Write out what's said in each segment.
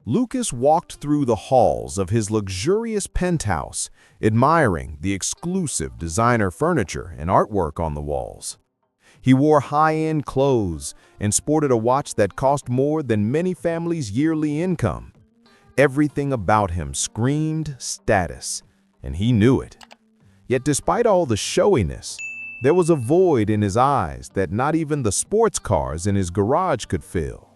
Lucas walked through the halls of his luxurious penthouse, admiring the exclusive designer furniture and artwork on the walls. He wore high-end clothes and sported a watch that cost more than many families' yearly income. Everything about him screamed status, and he knew it. Yet despite all the showiness, there was a void in his eyes that not even the sports cars in his garage could fill.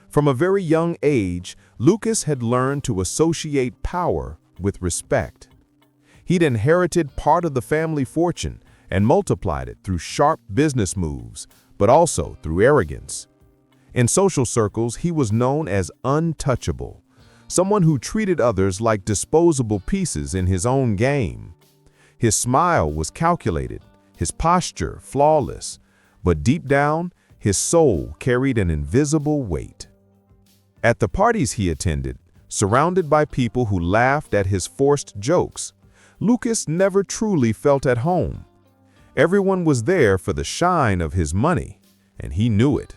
From a very young age, Lucas had learned to associate power with respect. He'd inherited part of the family fortune and multiplied it through sharp business moves, but also through arrogance. In social circles, he was known as untouchable, someone who treated others like disposable pieces in his own game. His smile was calculated, his posture flawless, but deep down, his soul carried an invisible weight. At the parties he attended, surrounded by people who laughed at his forced jokes, Lucas never truly felt at home. Everyone was there for the shine of his money, and he knew it.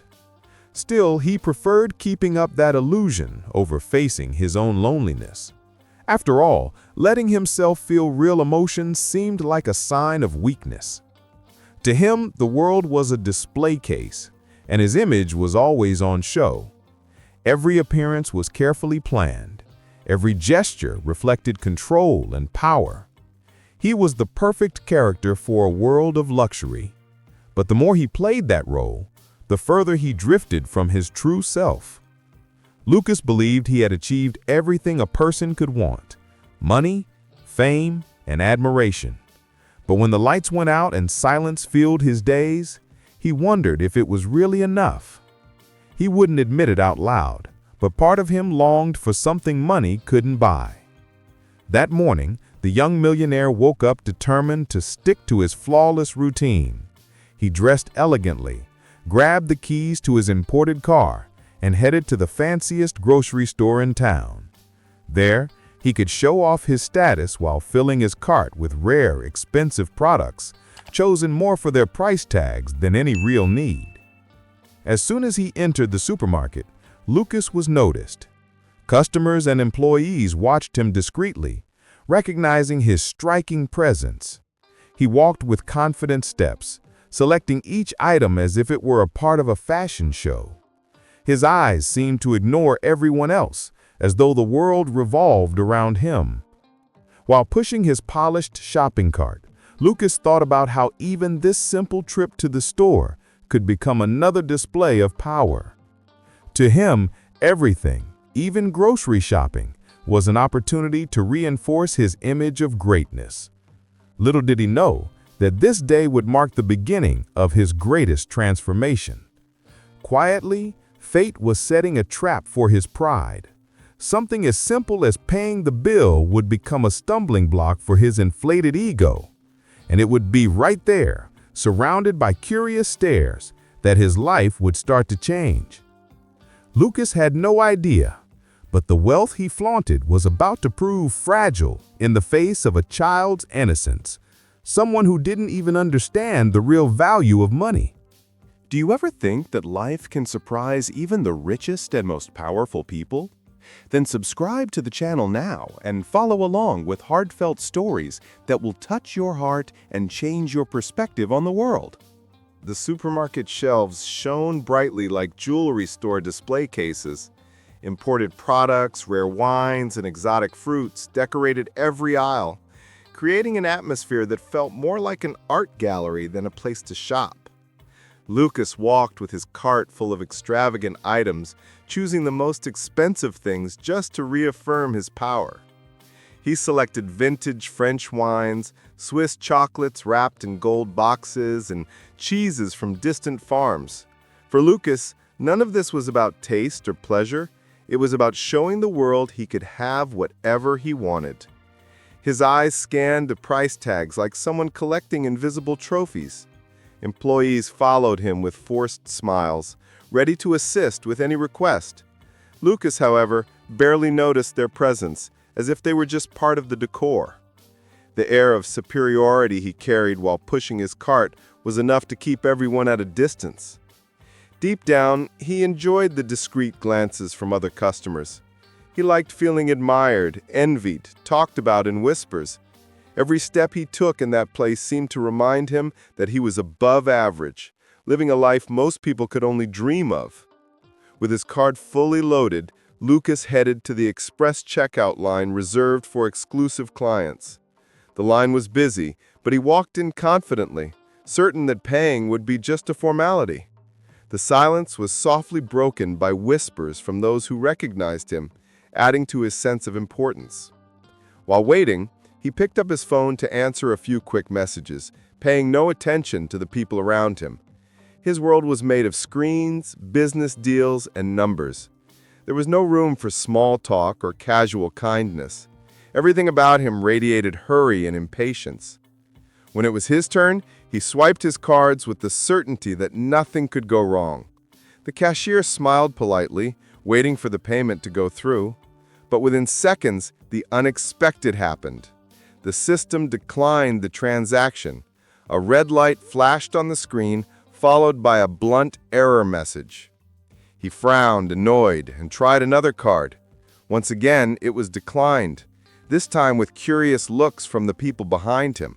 Still, he preferred keeping up that illusion over facing his own loneliness. After all, letting himself feel real emotions seemed like a sign of weakness. To him, the world was a display case, and his image was always on show. Every appearance was carefully planned. Every gesture reflected control and power. He was the perfect character for a world of luxury. But the more he played that role, the further he drifted from his true self. Lucas believed he had achieved everything a person could want: money, fame, and admiration. But when the lights went out and silence filled his days, he wondered if it was really enough. He wouldn't admit it out loud, but part of him longed for something money couldn't buy. That morning, the young millionaire woke up determined to stick to his flawless routine. He dressed elegantly, grabbed the keys to his imported car, and headed to the fanciest grocery store in town. There, he could show off his status while filling his cart with rare, expensive products, chosen more for their price tags than any real need. As soon as he entered the supermarket, Lucas was noticed. Customers and employees watched him discreetly, recognizing his striking presence. He walked with confident steps, selecting each item as if it were a part of a fashion show. His eyes seemed to ignore everyone else, as though the world revolved around him. While pushing his polished shopping cart, Lucas thought about how even this simple trip to the store could become another display of power. To him, everything, even grocery shopping, was an opportunity to reinforce his image of greatness. Little did he know that this day would mark the beginning of his greatest transformation. Quietly, fate was setting a trap for his pride. Something as simple as paying the bill would become a stumbling block for his inflated ego. And it would be right there, surrounded by curious stares, that his life would start to change. Lucas had no idea, but the wealth he flaunted was about to prove fragile in the face of a child's innocence, someone who didn't even understand the real value of money. Do you ever think that life can surprise even the richest and most powerful people? Then subscribe to the channel now and follow along with heartfelt stories that will touch your heart and change your perspective on the world. The supermarket shelves shone brightly like jewelry store display cases. Imported products, rare wines, and exotic fruits decorated every aisle, creating an atmosphere that felt more like an art gallery than a place to shop. Lucas walked with his cart full of extravagant items, choosing the most expensive things just to reaffirm his power. He selected vintage French wines, Swiss chocolates wrapped in gold boxes, and cheeses from distant farms. For Lucas, none of this was about taste or pleasure. It was about showing the world he could have whatever he wanted. His eyes scanned the price tags like someone collecting invisible trophies. Employees followed him with forced smiles, ready to assist with any request. Lucas, however, barely noticed their presence, as if they were just part of the decor. The air of superiority he carried while pushing his cart was enough to keep everyone at a distance. Deep down, he enjoyed the discreet glances from other customers. He liked feeling admired, envied, talked about in whispers. Every step he took in that place seemed to remind him that he was above average, living a life most people could only dream of. With his card fully loaded, Lucas headed to the express checkout line reserved for exclusive clients. The line was busy, but he walked in confidently, certain that paying would be just a formality. The silence was softly broken by whispers from those who recognized him, adding to his sense of importance. While waiting, he picked up his phone to answer a few quick messages, paying no attention to the people around him. His world was made of screens, business deals, and numbers. There was no room for small talk or casual kindness. Everything about him radiated hurry and impatience. When it was his turn, he swiped his cards with the certainty that nothing could go wrong. The cashier smiled politely, waiting for the payment to go through. But within seconds, the unexpected happened. The system declined the transaction. A red light flashed on the screen, followed by a blunt error message. He frowned, annoyed, and tried another card. Once again, it was declined, this time with curious looks from the people behind him.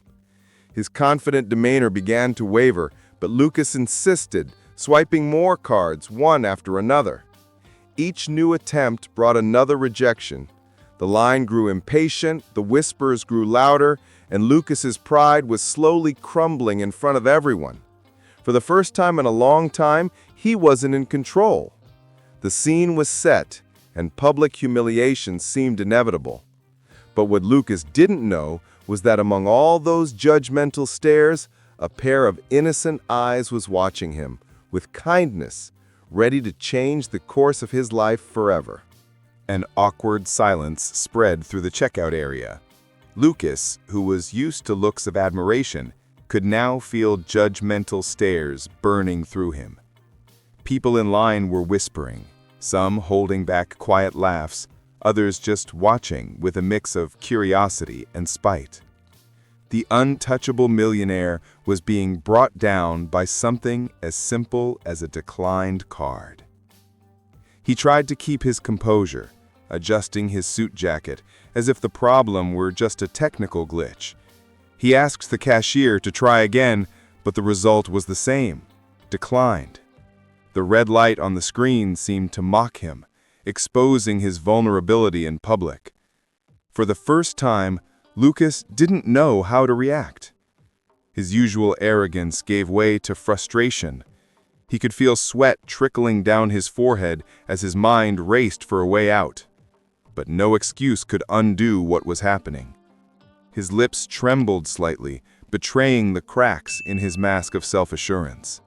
His confident demeanor began to waver, but Lucas insisted, swiping more cards, one after another. Each new attempt brought another rejection. The line grew impatient, the whispers grew louder, and Lucas's pride was slowly crumbling in front of everyone. For the first time in a long time, he wasn't in control. The scene was set, and public humiliation seemed inevitable. But what Lucas didn't know was that among all those judgmental stares, a pair of innocent eyes was watching him, with kindness, ready to change the course of his life forever. An awkward silence spread through the checkout area. Lucas, who was used to looks of admiration, could now feel judgmental stares burning through him. People in line were whispering, some holding back quiet laughs, others just watching with a mix of curiosity and spite. The untouchable millionaire was being brought down by something as simple as a declined card. He tried to keep his composure, adjusting his suit jacket as if the problem were just a technical glitch. He asked the cashier to try again, but the result was the same: declined. The red light on the screen seemed to mock him, exposing his vulnerability in public. For the first time, Lucas didn't know how to react. His usual arrogance gave way to frustration. He could feel sweat trickling down his forehead as his mind raced for a way out. But no excuse could undo what was happening. His lips trembled slightly, betraying the cracks in his mask of self-assurance.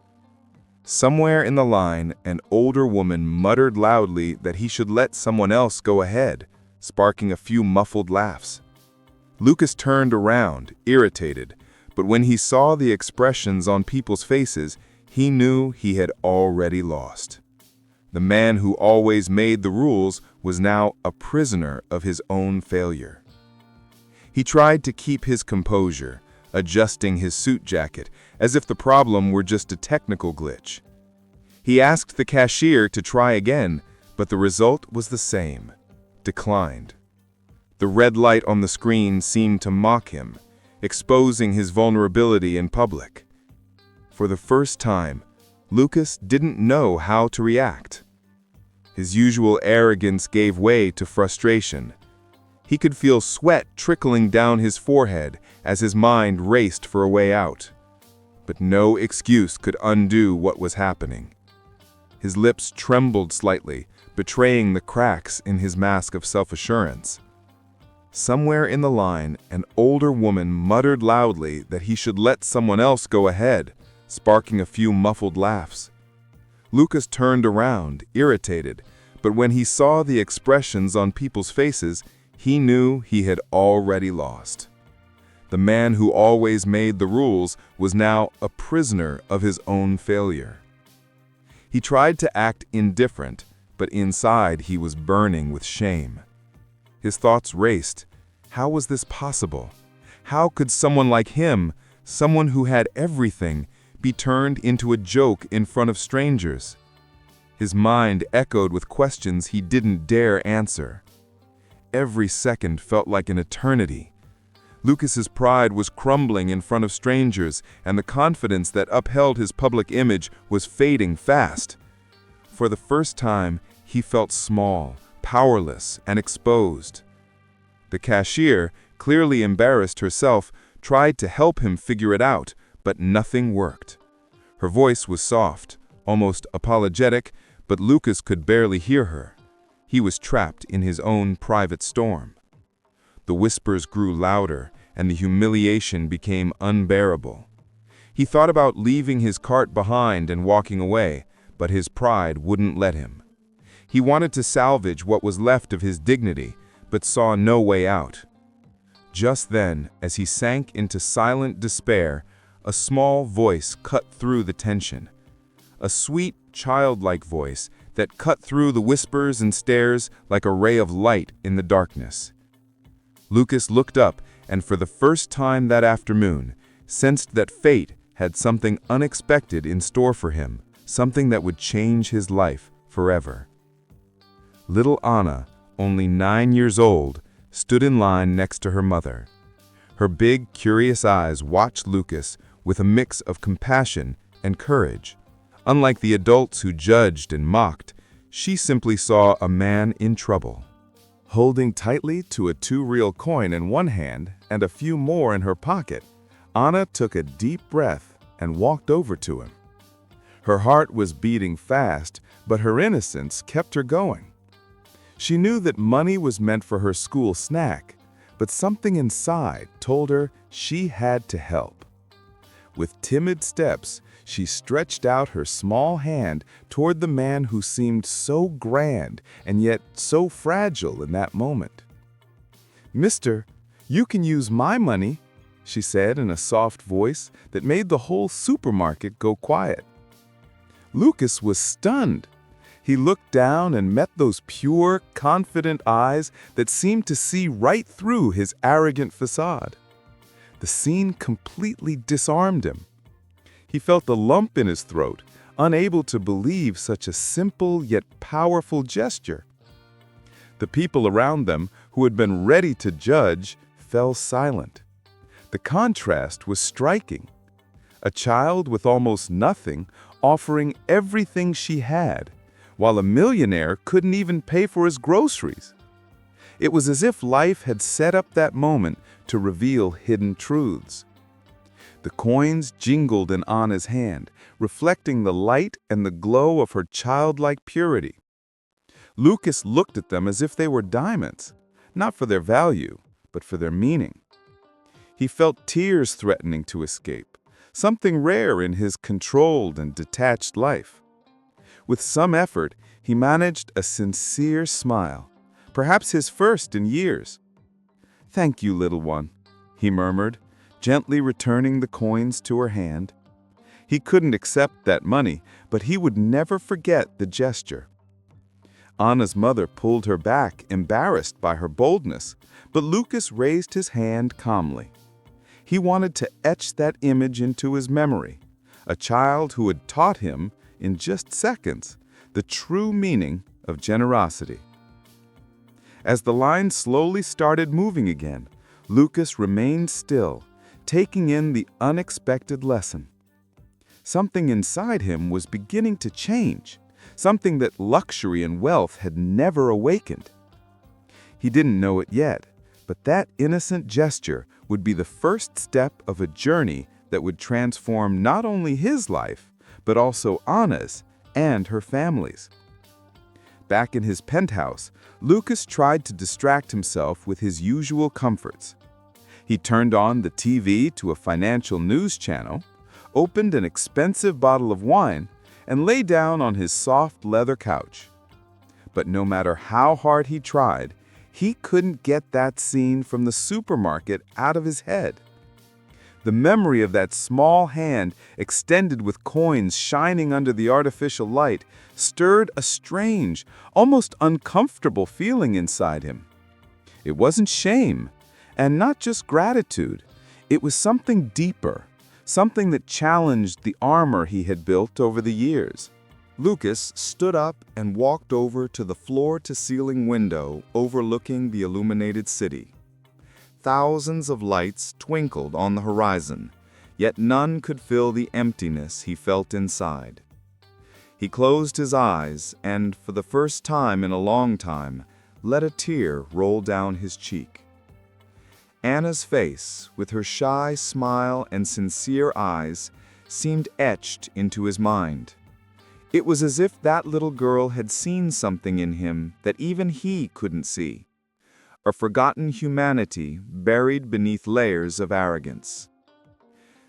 Somewhere in the line, an older woman muttered loudly that he should let someone else go ahead, sparking a few muffled laughs. Lucas turned around, irritated, but when he saw the expressions on people's faces, he knew he had already lost. The man who always made the rules was now a prisoner of his own failure. He tried to keep his composure, adjusting his suit jacket as if the problem were just a technical glitch. He asked the cashier to try again, but the result was the same: declined. The red light on the screen seemed to mock him, exposing his vulnerability in public. For the first time, Lucas didn't know how to react. His usual arrogance gave way to frustration. He could feel sweat trickling down his forehead as his mind raced for a way out. But no excuse could undo what was happening. His lips trembled slightly, betraying the cracks in his mask of self-assurance. Somewhere in the line, an older woman muttered loudly that he should let someone else go ahead, sparking a few muffled laughs. Lucas turned around, irritated, but when he saw the expressions on people's faces, he knew he had already lost. The man who always made the rules was now a prisoner of his own failure. He tried to act indifferent, but inside he was burning with shame. His thoughts raced. How was this possible? How could someone like him, someone who had everything, be turned into a joke in front of strangers? His mind echoed with questions he didn't dare answer. every second felt like an eternity. Lucas's pride was crumbling in front of strangers, and the confidence that upheld his public image was fading fast. For the first time, he felt small, powerless, and exposed. The cashier, clearly embarrassed herself, tried to help him figure it out, but nothing worked. Her voice was soft, almost apologetic, but Lucas could barely hear her. He was trapped in his own private storm. The whispers grew louder, and the humiliation became unbearable. He thought about leaving his cart behind and walking away, but his pride wouldn't let him. He wanted to salvage what was left of his dignity, but saw no way out. Just then, as he sank into silent despair, a small voice cut through the tension. A sweet, childlike voice that cut through the whispers and stares like a ray of light in the darkness. Lucas looked up, and for the first time that afternoon, sensed that fate had something unexpected in store for him, something that would change his life forever. Little Anna, only 9 years old, stood in line next to her mother. Her big, curious eyes watched Lucas with a mix of compassion and courage. Unlike the adults who judged and mocked, she simply saw a man in trouble. Holding tightly to a 2-real coin in one hand and a few more in her pocket, Anna took a deep breath and walked over to him. Her heart was beating fast, but her innocence kept her going. She knew that money was meant for her school snack, but something inside told her she had to help. With timid steps, she stretched out her small hand toward the man who seemed so grand and yet so fragile in that moment. "Mister, you can use my money," she said in a soft voice that made the whole supermarket go quiet. Lucas was stunned. He looked down and met those pure, confident eyes that seemed to see right through his arrogant facade. The scene completely disarmed him. He felt a lump in his throat, unable to believe such a simple yet powerful gesture. The people around them, who had been ready to judge, fell silent. The contrast was striking. A child with almost nothing offering everything she had, while a millionaire couldn't even pay for his groceries. It was as if life had set up that moment to reveal hidden truths. The coins jingled in Anna's hand, reflecting the light and the glow of her childlike purity. Lucas looked at them as if they were diamonds, not for their value, but for their meaning. He felt tears threatening to escape, something rare in his controlled and detached life. With some effort, he managed a sincere smile, perhaps his first in years. "Thank you, little one," he murmured, gently returning the coins to her hand. He couldn't accept that money, but he would never forget the gesture. Anna's mother pulled her back, embarrassed by her boldness, but Lucas raised his hand calmly. He wanted to etch that image into his memory, a child who had taught him, in just seconds, the true meaning of generosity. As the line slowly started moving again, Lucas remained still, taking in the unexpected lesson. Something inside him was beginning to change, something that luxury and wealth had never awakened. He didn't know it yet, but that innocent gesture would be the first step of a journey that would transform not only his life, but also Anna's and her family's. Back in his penthouse, Lucas tried to distract himself with his usual comforts. He turned on the TV to a financial news channel, opened an expensive bottle of wine, and lay down on his soft leather couch. But no matter how hard he tried, he couldn't get that scene from the supermarket out of his head. The memory of that small hand extended with coins shining under the artificial light stirred a strange, almost uncomfortable feeling inside him. It wasn't shame, and not just gratitude. It was something deeper, something that challenged the armor he had built over the years. Lucas stood up and walked over to the floor-to-ceiling window overlooking the illuminated city. Thousands of lights twinkled on the horizon, yet none could fill the emptiness he felt inside. He closed his eyes and, for the first time in a long time, let a tear roll down his cheek. Anna's face, with her shy smile and sincere eyes, seemed etched into his mind. It was as if that little girl had seen something in him that even he couldn't see. A forgotten humanity buried beneath layers of arrogance.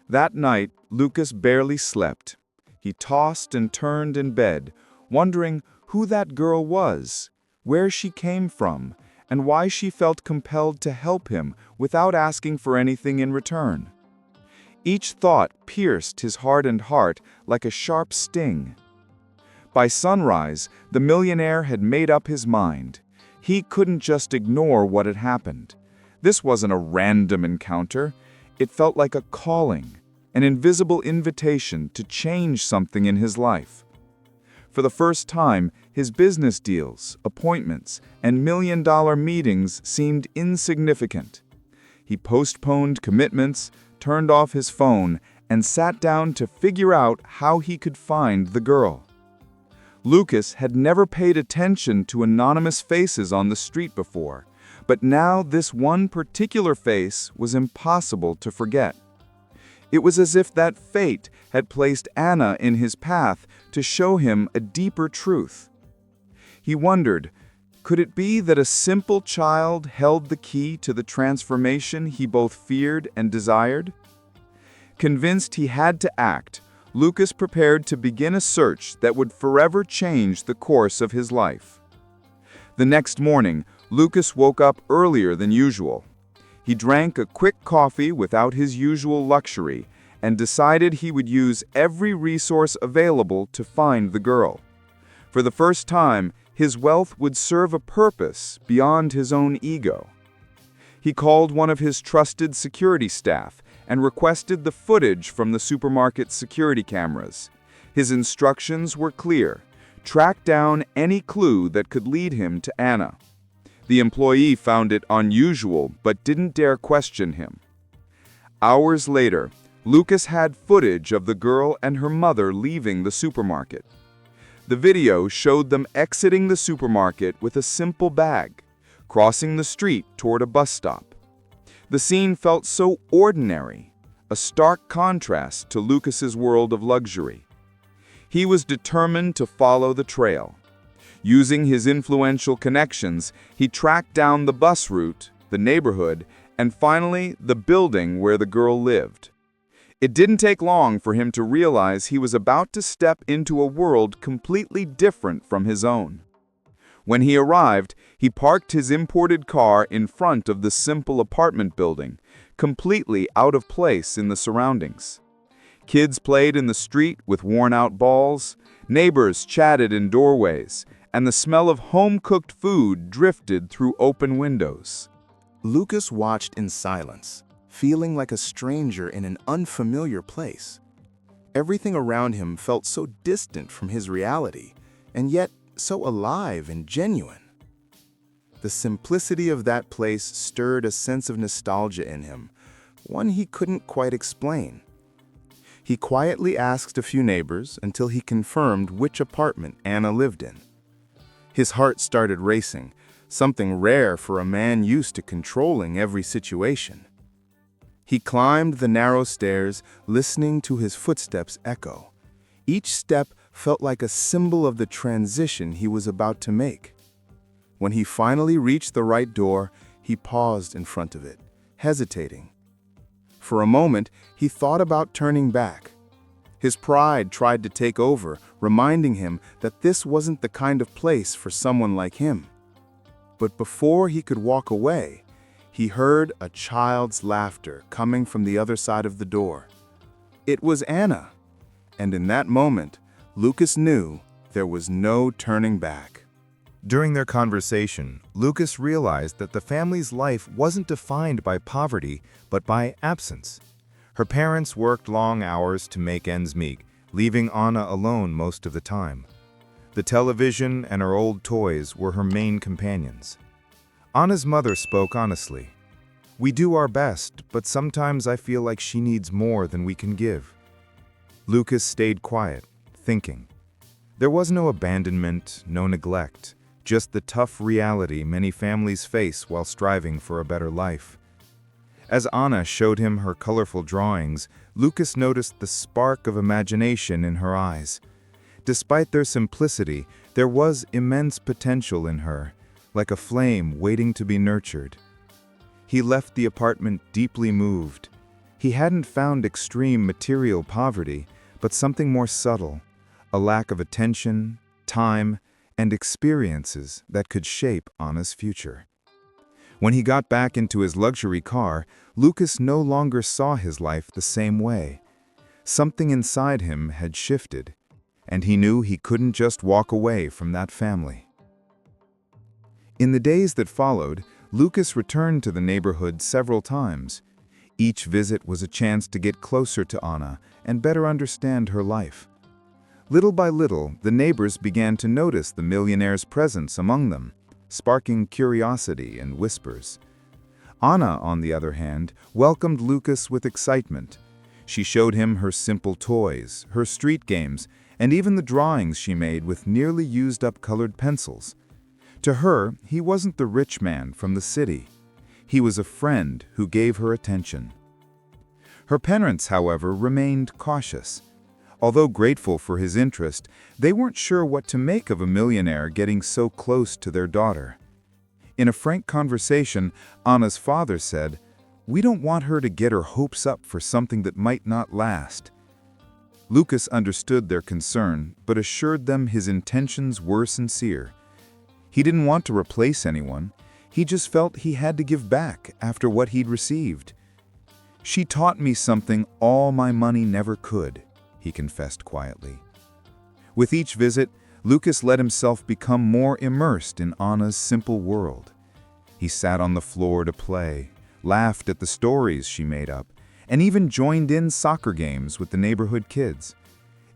That night, Lucas barely slept. He tossed and turned in bed, wondering who that girl was, where she came from, and why she felt compelled to help him without asking for anything in return. Each thought pierced his hardened heart like a sharp sting. By sunrise, the millionaire had made up his mind. He couldn't just ignore what had happened. This wasn't a random encounter. It felt like a calling, an invisible invitation to change something in his life. For the first time, his business deals, appointments, and million-dollar meetings seemed insignificant. He postponed commitments, turned off his phone, and sat down to figure out how he could find the girl. Lucas had never paid attention to anonymous faces on the street before, but now this one particular face was impossible to forget. It was as if that fate had placed Anna in his path to show him a deeper truth. He wondered, could it be that a simple child held the key to the transformation he both feared and desired? Convinced he had to act, Lucas prepared to begin a search that would forever change the course of his life. The next morning, Lucas woke up earlier than usual. He drank a quick coffee without his usual luxury and decided he would use every resource available to find the girl. For the first time, his wealth would serve a purpose beyond his own ego. He called one of his trusted security staff and requested the footage from the supermarket's security cameras. His instructions were clear: track down any clue that could lead him to Anna. The employee found it unusual but didn't dare question him. Hours later, Lucas had footage of the girl and her mother leaving the supermarket. The video showed them exiting the supermarket with a simple bag, crossing the street toward a bus stop. The scene felt so ordinary, a stark contrast to Lucas's world of luxury. He was determined to follow the trail. Using his influential connections, he tracked down the bus route, the neighborhood, and finally the building where the girl lived. It didn't take long for him to realize he was about to step into a world completely different from his own. When he arrived, he parked his imported car in front of the simple apartment building, completely out of place in the surroundings. Kids played in the street with worn-out balls, neighbors chatted in doorways, and the smell of home-cooked food drifted through open windows. Lucas watched in silence, feeling like a stranger in an unfamiliar place. Everything around him felt so distant from his reality, and yet so alive and genuine. The simplicity of that place stirred a sense of nostalgia in him, one he couldn't quite explain. He quietly asked a few neighbors until he confirmed which apartment Anna lived in. His heart started racing, something rare for a man used to controlling every situation. He climbed the narrow stairs, listening to his footsteps echo. Each step felt like a symbol of the transition he was about to make. When he finally reached the right door, he paused in front of it, hesitating. For a moment, he thought about turning back. His pride tried to take over, reminding him that this wasn't the kind of place for someone like him. But before he could walk away, he heard a child's laughter coming from the other side of the door. It was Anna, and in that moment, Lucas knew there was no turning back. During their conversation, Lucas realized that the family's life wasn't defined by poverty, but by absence. Her parents worked long hours to make ends meet, leaving Anna alone most of the time. The television and her old toys were her main companions. Anna's mother spoke honestly. "We do our best, but sometimes I feel like she needs more than we can give." Lucas stayed quiet, thinking. There was no abandonment, no neglect, just the tough reality many families face while striving for a better life. As Anna showed him her colorful drawings, Lucas noticed the spark of imagination in her eyes. Despite their simplicity, there was immense potential in her, like a flame waiting to be nurtured. He left the apartment deeply moved. He hadn't found extreme material poverty, but something more subtle, a lack of attention, time, and experiences that could shape Anna's future. When he got back into his luxury car, Lucas no longer saw his life the same way. Something inside him had shifted, and he knew he couldn't just walk away from that family. In the days that followed, Lucas returned to the neighborhood several times. Each visit was a chance to get closer to Anna and better understand her life. Little by little, the neighbors began to notice the millionaire's presence among them, sparking curiosity and whispers. Anna, on the other hand, welcomed Lucas with excitement. She showed him her simple toys, her street games, and even the drawings she made with nearly used-up colored pencils. To her, he wasn't the rich man from the city. He was a friend who gave her attention. Her parents, however, remained cautious. Although grateful for his interest, they weren't sure what to make of a millionaire getting so close to their daughter. In a frank conversation, Anna's father said, "We don't want her to get her hopes up for something that might not last." Lucas understood their concern, but assured them his intentions were sincere. He didn't want to replace anyone. He just felt he had to give back after what he'd received. "She taught me something all my money never could," he confessed quietly. With each visit, Lucas let himself become more immersed in Anna's simple world. He sat on the floor to play, laughed at the stories she made up, and even joined in soccer games with the neighborhood kids.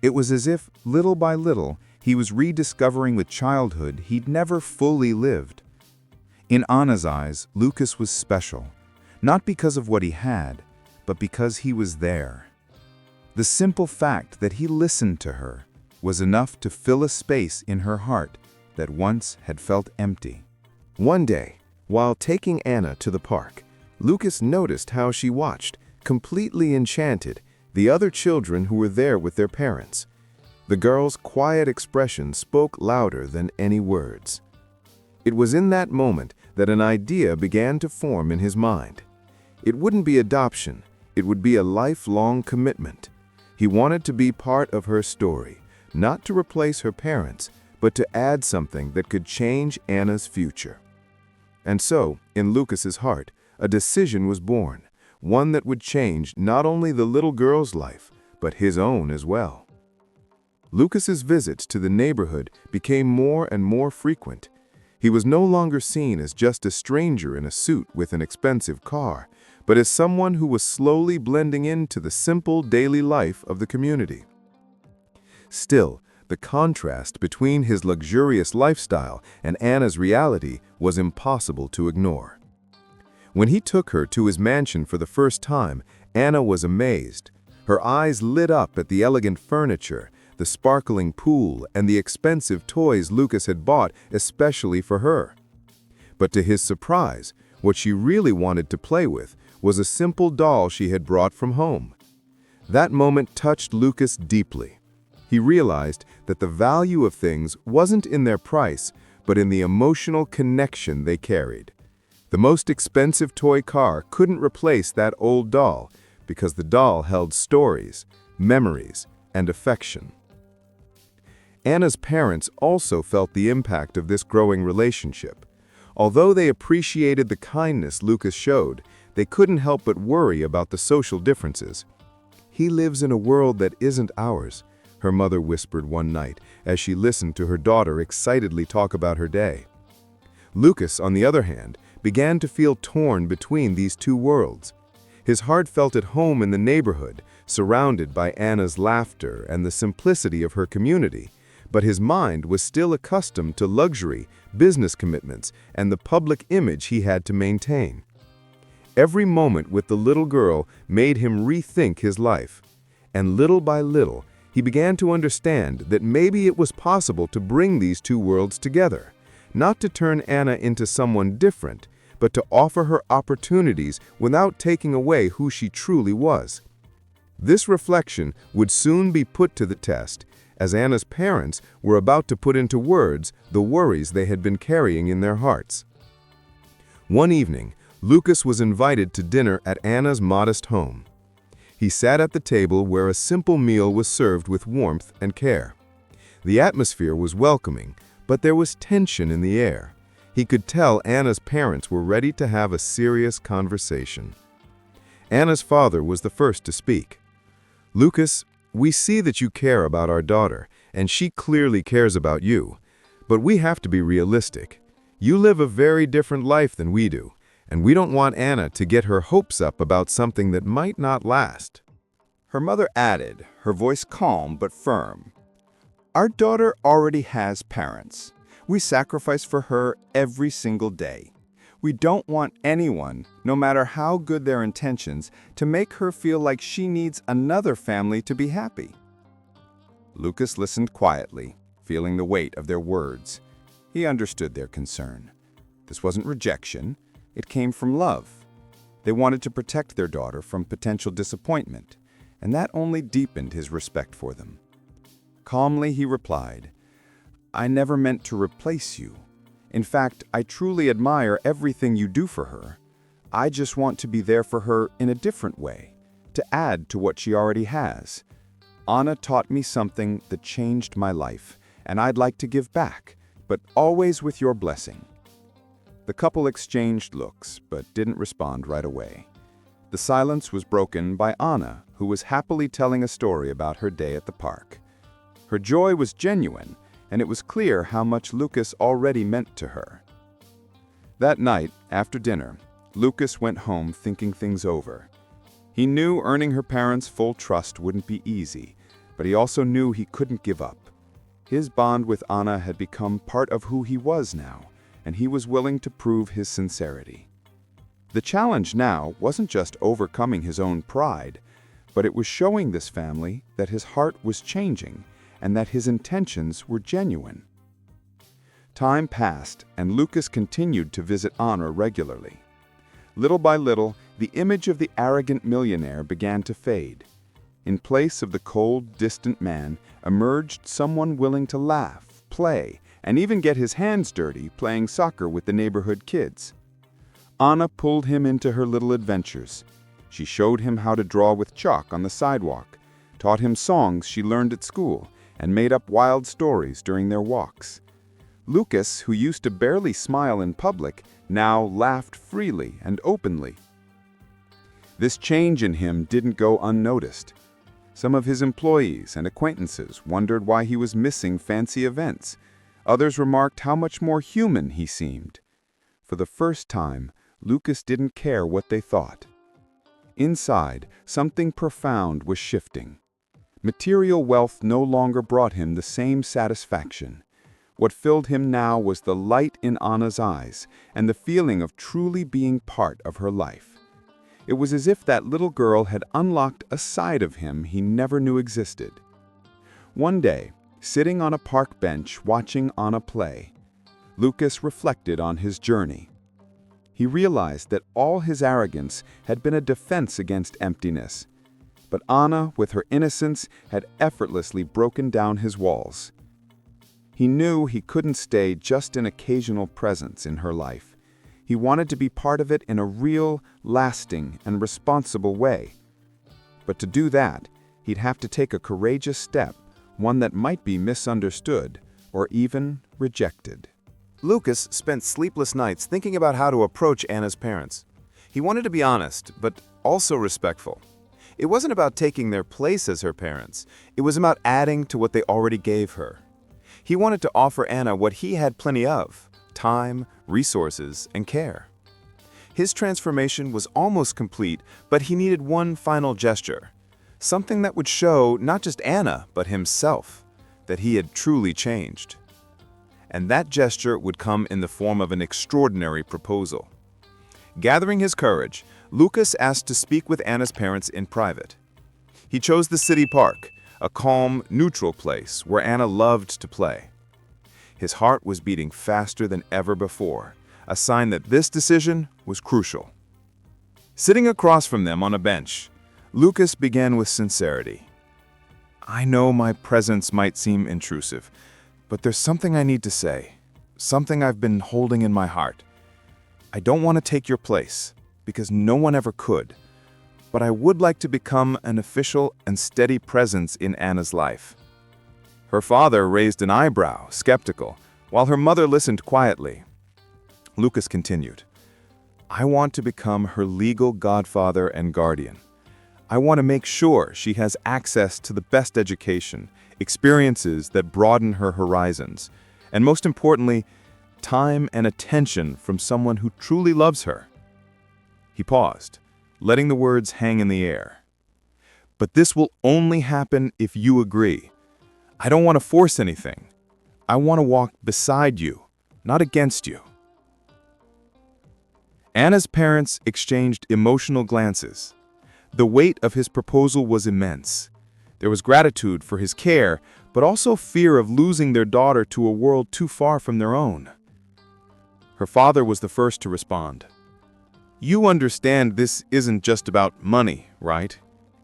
It was as if, little by little, he was rediscovering the childhood he'd never fully lived. In Anna's eyes, Lucas was special, not because of what he had, but because he was there. The simple fact that he listened to her was enough to fill a space in her heart that once had felt empty. One day, while taking Anna to the park, Lucas noticed how she watched, completely enchanted, the other children who were there with their parents. The girl's quiet expression spoke louder than any words. It was in that moment that an idea began to form in his mind. It wouldn't be adoption, it would be a lifelong commitment. He wanted to be part of her story, not to replace her parents, but to add something that could change Anna's future. And so, in Lucas's heart, a decision was born, one that would change not only the little girl's life, but his own as well. Lucas's visits to the neighborhood became more and more frequent. He was no longer seen as just a stranger in a suit with an expensive car, but as someone who was slowly blending into the simple daily life of the community. Still, the contrast between his luxurious lifestyle and Anna's reality was impossible to ignore. When he took her to his mansion for the first time, Anna was amazed. Her eyes lit up at the elegant furniture, the sparkling pool, and the expensive toys Lucas had bought especially for her. But to his surprise, what she really wanted to play with was a simple doll she had brought from home. That moment touched Lucas deeply. He realized that the value of things wasn't in their price, but in the emotional connection they carried. The most expensive toy car couldn't replace that old doll because the doll held stories, memories, and affection. Anna's parents also felt the impact of this growing relationship. Although they appreciated the kindness Lucas showed, they couldn't help but worry about the social differences. "He lives in a world that isn't ours," her mother whispered one night as she listened to her daughter excitedly talk about her day. Lucas, on the other hand, began to feel torn between these two worlds. His heart felt at home in the neighborhood, surrounded by Anna's laughter and the simplicity of her community, but his mind was still accustomed to luxury, business commitments, and the public image he had to maintain. Every moment with the little girl made him rethink his life, and little by little, he began to understand that maybe it was possible to bring these two worlds together, not to turn Anna into someone different, but to offer her opportunities without taking away who she truly was. This reflection would soon be put to the test, as Anna's parents were about to put into words the worries they had been carrying in their hearts. One evening, Lucas was invited to dinner at Anna's modest home. He sat at the table where a simple meal was served with warmth and care. The atmosphere was welcoming, but there was tension in the air. He could tell Anna's parents were ready to have a serious conversation. Anna's father was the first to speak. "Lucas, we see that you care about our daughter, and she clearly cares about you. But we have to be realistic. You live a very different life than we do, and we don't want Anna to get her hopes up about something that might not last." Her mother added, her voice calm but firm, "Our daughter already has parents. We sacrifice for her every single day. We don't want anyone, no matter how good their intentions, to make her feel like she needs another family to be happy." Lucas listened quietly, feeling the weight of their words. He understood their concern. This wasn't rejection. It came from love. They wanted to protect their daughter from potential disappointment, and that only deepened his respect for them. Calmly, he replied, "I never meant to replace you. In fact, I truly admire everything you do for her. I just want to be there for her in a different way, to add to what she already has. Anna taught me something that changed my life, and I'd like to give back, but always with your blessing." The couple exchanged looks, but didn't respond right away. The silence was broken by Anna, who was happily telling a story about her day at the park. Her joy was genuine, and it was clear how much Lucas already meant to her. That night, after dinner, Lucas went home thinking things over. He knew earning her parents' full trust wouldn't be easy, but he also knew he couldn't give up. His bond with Anna had become part of who he was now, and he was willing to prove his sincerity. The challenge now wasn't just overcoming his own pride, but it was showing this family that his heart was changing and that his intentions were genuine. Time passed, and Lucas continued to visit Anna regularly. Little by little, the image of the arrogant millionaire began to fade. In place of the cold, distant man emerged someone willing to laugh, play, and even get his hands dirty playing soccer with the neighborhood kids. Anna pulled him into her little adventures. She showed him how to draw with chalk on the sidewalk, taught him songs she learned at school, and made up wild stories during their walks. Lucas, who used to barely smile in public, now laughed freely and openly. This change in him didn't go unnoticed. Some of his employees and acquaintances wondered why he was missing fancy events. Others remarked how much more human he seemed. For the first time, Lucas didn't care what they thought. Inside, something profound was shifting. Material wealth no longer brought him the same satisfaction. What filled him now was the light in Anna's eyes and the feeling of truly being part of her life. It was as if that little girl had unlocked a side of him he never knew existed. One day, sitting on a park bench watching Anna play, Lucas reflected on his journey. He realized that all his arrogance had been a defense against emptiness. But Anna, with her innocence, had effortlessly broken down his walls. He knew he couldn't stay just an occasional presence in her life. He wanted to be part of it in a real, lasting, and responsible way. But to do that, he'd have to take a courageous step, one that might be misunderstood or even rejected. Lucas spent sleepless nights thinking about how to approach Anna's parents. He wanted to be honest, but also respectful. It wasn't about taking their place as her parents. It was about adding to what they already gave her. He wanted to offer Anna what he had plenty of: time, resources, and care. His transformation was almost complete, but he needed one final gesture. Something that would show not just Anna, but himself, that he had truly changed. And that gesture would come in the form of an extraordinary proposal. Gathering his courage, Lucas asked to speak with Anna's parents in private. He chose the city park, a calm, neutral place where Anna loved to play. His heart was beating faster than ever before, a sign that this decision was crucial. Sitting across from them on a bench, Lucas began with sincerity. "I know my presence might seem intrusive, but there's something I need to say, something I've been holding in my heart. I don't want to take your place, because no one ever could, but I would like to become an official and steady presence in Anna's life." Her father raised an eyebrow, skeptical, while her mother listened quietly. Lucas continued, "I want to become her legal godfather and guardian. I want to make sure she has access to the best education, experiences that broaden her horizons, and most importantly, time and attention from someone who truly loves her." He paused, letting the words hang in the air. "But this will only happen if you agree. I don't want to force anything. I want to walk beside you, not against you." Anna's parents exchanged emotional glances. The weight of his proposal was immense. There was gratitude for his care, but also fear of losing their daughter to a world too far from their own. Her father was the first to respond. "You understand this isn't just about money, right?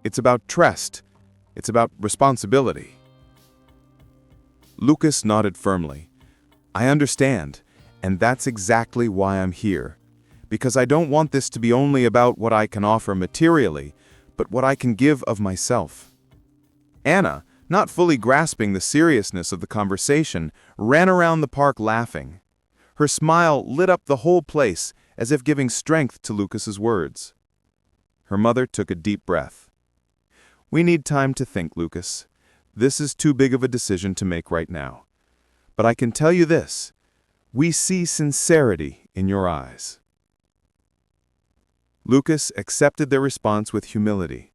It's about trust. It's about responsibility." Lucas nodded firmly. "I understand, and that's exactly why I'm here. Because I don't want this to be only about what I can offer materially, but what I can give of myself." Anna, not fully grasping the seriousness of the conversation, ran around the park laughing. Her smile lit up the whole place, as if giving strength to Lucas's words. Her mother took a deep breath. "We need time to think, Lucas. This is too big of a decision to make right now. But I can tell you this, we see sincerity in your eyes." Lucas accepted their response with humility.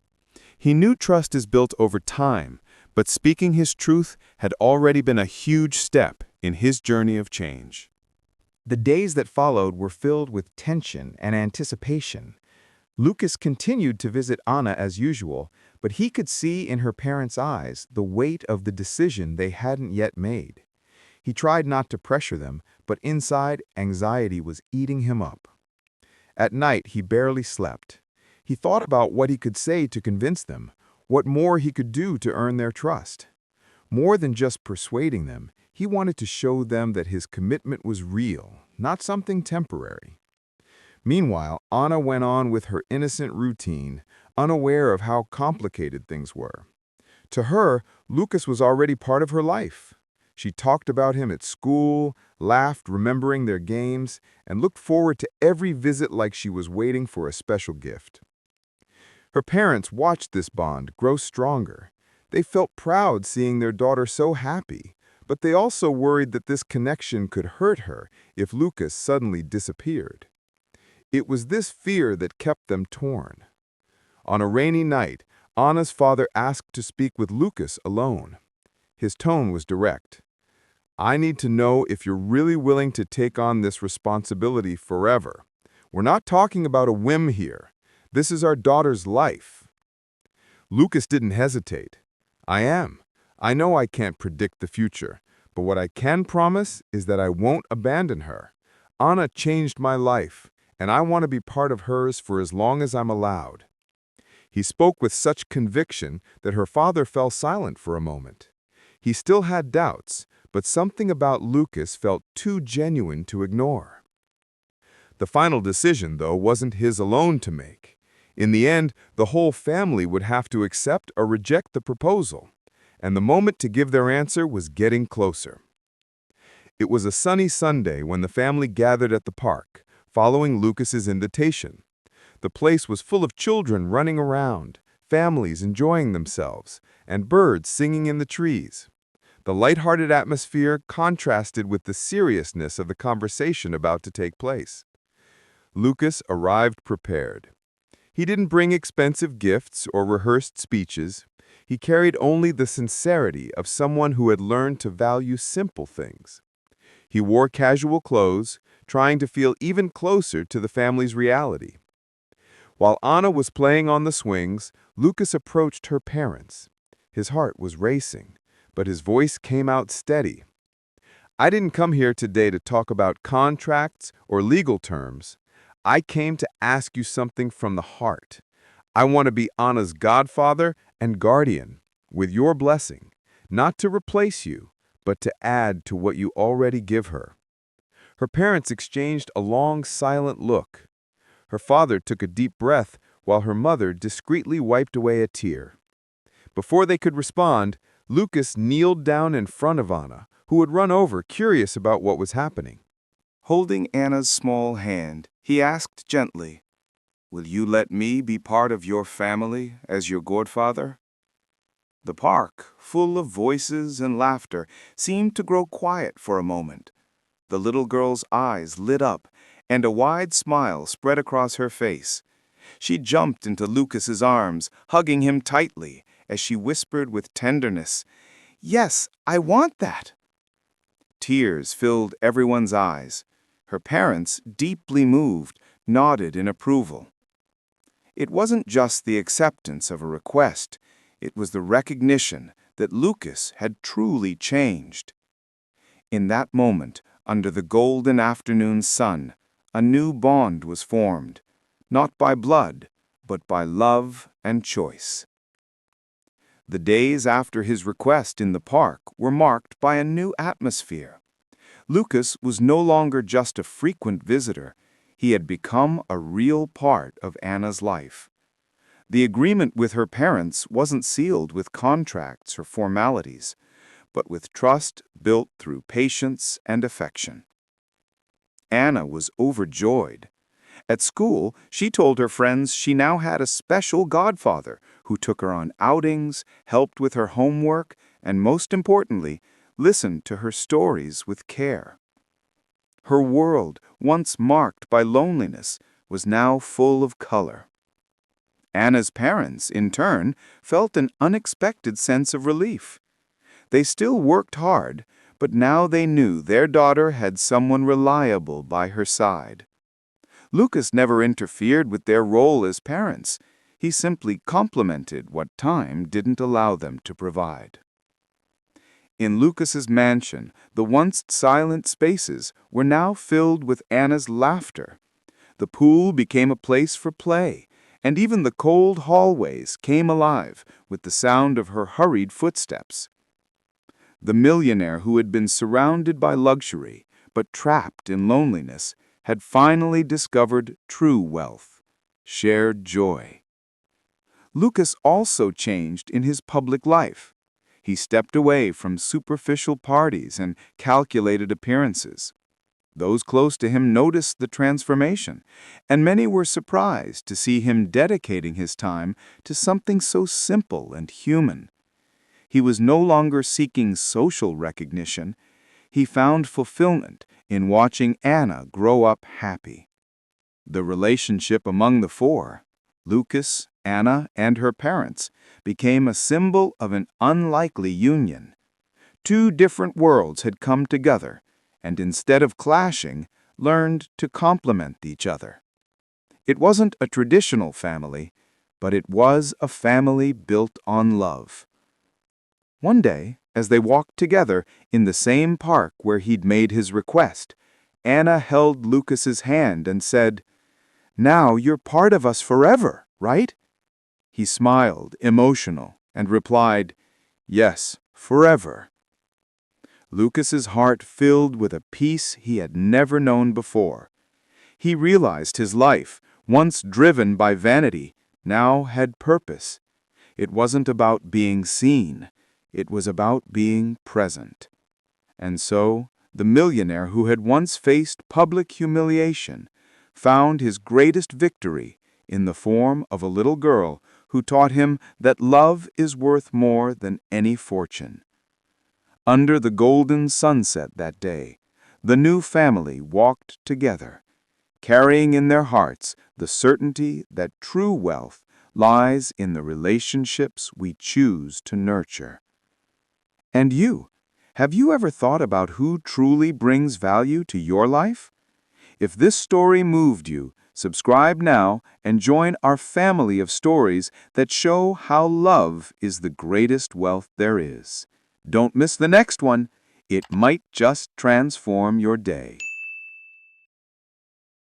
He knew trust is built over time, but speaking his truth had already been a huge step in his journey of change. The days that followed were filled with tension and anticipation. Lucas continued to visit Anna as usual, but he could see in her parents' eyes the weight of the decision they hadn't yet made. He tried not to pressure them, but inside, anxiety was eating him up. At night, he barely slept. He thought about what he could say to convince them, what more he could do to earn their trust. More than just persuading them, he wanted to show them that his commitment was real, not something temporary. Meanwhile, Anna went on with her innocent routine, unaware of how complicated things were. To her, Lucas was already part of her life. She talked about him at school, laughed remembering their games, and looked forward to every visit like she was waiting for a special gift. Her parents watched this bond grow stronger. They felt proud seeing their daughter so happy, but they also worried that this connection could hurt her if Lucas suddenly disappeared. It was this fear that kept them torn. On a rainy night, Anna's father asked to speak with Lucas alone. His tone was direct. "I need to know if you're really willing to take on this responsibility forever. We're not talking about a whim here. This is our daughter's life." Lucas didn't hesitate. "I am. I know I can't predict the future, but what I can promise is that I won't abandon her. Anna changed my life, and I want to be part of hers for as long as I'm allowed." He spoke with such conviction that her father fell silent for a moment. He still had doubts, but something about Lucas felt too genuine to ignore. The final decision, though, wasn't his alone to make. In the end, the whole family would have to accept or reject the proposal, and the moment to give their answer was getting closer. It was a sunny Sunday when the family gathered at the park, following Lucas's invitation. The place was full of children running around, families enjoying themselves, and birds singing in the trees. The lighthearted atmosphere contrasted with the seriousness of the conversation about to take place. Lucas arrived prepared. He didn't bring expensive gifts or rehearsed speeches. He carried only the sincerity of someone who had learned to value simple things. He wore casual clothes, trying to feel even closer to the family's reality. While Anna was playing on the swings, Lucas approached her parents. His heart was racing, but his voice came out steady. "I didn't come here today to talk about contracts or legal terms. I came to ask you something from the heart. I want to be Anna's godfather and guardian, with your blessing, not to replace you, but to add to what you already give her." Her parents exchanged a long, silent look. Her father took a deep breath while her mother discreetly wiped away a tear. Before they could respond, Lucas kneeled down in front of Anna, who had run over, curious about what was happening. Holding Anna's small hand, he asked gently, "Will you let me be part of your family as your godfather?" The park, full of voices and laughter, seemed to grow quiet for a moment. The little girl's eyes lit up, and a wide smile spread across her face. She jumped into Lucas's arms, hugging him tightly, as she whispered with tenderness, "Yes, I want that." Tears filled everyone's eyes. Her parents, deeply moved, nodded in approval. It wasn't just the acceptance of a request, it was the recognition that Lucas had truly changed. In that moment, under the golden afternoon sun, a new bond was formed, not by blood, but by love and choice. The days after his request in the park were marked by a new atmosphere. Lucas was no longer just a frequent visitor. He had become a real part of Anna's life. The agreement with her parents wasn't sealed with contracts or formalities, but with trust built through patience and affection. Anna was overjoyed. At school, she told her friends she now had a special godfather who took her on outings, helped with her homework, and most importantly, listened to her stories with care. Her world, once marked by loneliness, was now full of color. Anna's parents, in turn, felt an unexpected sense of relief. They still worked hard, but now they knew their daughter had someone reliable by her side. Lucas never interfered with their role as parents. He simply complemented what time didn't allow them to provide. In Lucas's mansion, the once silent spaces were now filled with Anna's laughter. The pool became a place for play, and even the cold hallways came alive with the sound of her hurried footsteps. The millionaire who had been surrounded by luxury, but trapped in loneliness, had finally discovered true wealth, shared joy. Lucas also changed in his public life. He stepped away from superficial parties and calculated appearances. Those close to him noticed the transformation, and many were surprised to see him dedicating his time to something so simple and human. He was no longer seeking social recognition. He found fulfillment in watching Anna grow up happy. The relationship among the four, Lucas, Anna, and her parents, became a symbol of an unlikely union. Two different worlds had come together, and instead of clashing, learned to complement each other. It wasn't a traditional family, but it was a family built on love. One day, as they walked together in the same park where he'd made his request, Anna held Lucas's hand and said, "Now you're part of us forever, right?" He smiled, emotional, and replied, "Yes, forever." Lucas's heart filled with a peace he had never known before. He realized his life, once driven by vanity, now had purpose. It wasn't about being seen. It was about being present. And so, the millionaire who had once faced public humiliation found his greatest victory in the form of a little girl who taught him that love is worth more than any fortune. Under the golden sunset that day, the new family walked together, carrying in their hearts the certainty that true wealth lies in the relationships we choose to nurture. And you, have you ever thought about who truly brings value to your life? If this story moved you, subscribe now and join our family of stories that show how love is the greatest wealth there is. Don't miss the next one. It might just transform your day.